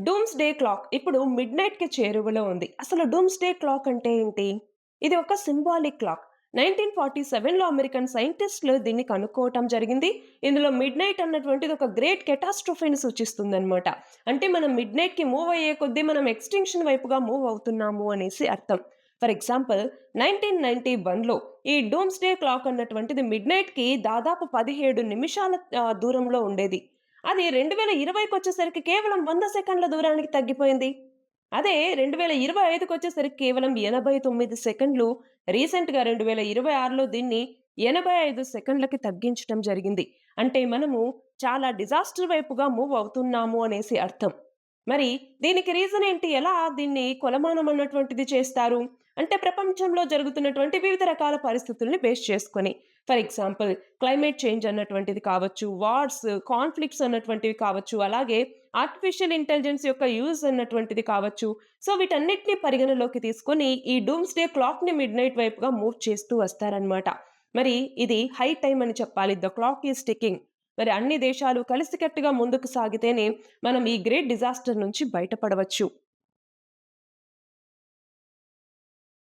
Doomsday clock ఇప్పుడు మిడ్‌నైట్‌కి చేరువలో ఉంది. అసలు డూమ్స్‌డే క్లాక్ అంటే ఏంటి? ఇది ఒక సింబాలిక్ క్లాక్. 1947లో అమెరికన్ సైంటిస్ట్‌లు దీన్ని కనుక్కోవటం జరిగింది. ఇందులో మిడ్‌నైట్ అన్నటువంటిది ఒక గ్రేట్ కేటాస్ట్రోఫీని సూచిస్తుందన్నమాట. అంటే మనం మిడ్‌నైట్‌కి మూవ్ అయ్యే కొద్దీ మనం ఎక్స్‌టింక్షన్ వైపుగా మూవ్ అవుతున్నాము అనేసి అర్థం. ఫర్ ఎగ్జాంపుల్ 1991లో ఈ డూమ్స్‌డే క్లాక్ అన్నటువంటిది మిడ్‌నైట్‌కి దాదాపు 17 నిమిషాల దూరంలో ఉండేది. అది 2020కొచ్చేసరికి కేవలం 100 సెకండ్ల దూరానికి తగ్గిపోయింది. అదే 2025కొచ్చేసరికి కేవలం 89 సెకండ్లు. రీసెంట్‌గా 2026లో దీన్ని 85 సెకండ్లకి తగ్గించటం జరిగింది. అంటే మనము చాలా డిజాస్టర్ వైపుగా మూవ్ అవుతున్నాము అనేసి అర్థం. మరి దీనికి రీజన్ ఏంటి? ఎలా దీన్ని కొలమానం అన్నటువంటిది చేస్తారు? అంటే ప్రపంచంలో జరుగుతున్నటువంటి వివిధ రకాల పరిస్థితుల్ని బేస్ చేసుకొని. ఫర్ ఎగ్జాంపుల్ క్లైమేట్ చేంజ్ అన్నటువంటిది కావచ్చు, వార్స్, కాన్‌ఫ్లిక్ట్స్ అన్నటువంటివి కావచ్చు, అలాగే ఆర్టిఫిషియల్ ఇంటెలిజెన్స్ యొక్క యూజ్ అన్నటువంటిది కావచ్చు. సో, వీటన్నిటిని పరిగణలోకి తీసుకొని ఈ డూమ్స్‌డే క్లాక్‌ని మిడ్‌నైట్ వైపుగా మూవ్ చేస్తూ వస్తారనమాట. మరి ఇది హై టైమ్ అని చెప్పాలి. The clock is ticking. మరి అన్ని దేశాలు కలిసికట్టుగా ముందుకు సాగితేనే మనం ఈ గ్రేట్ డిజాస్టర్ నుంచి బయటపడవచ్చు.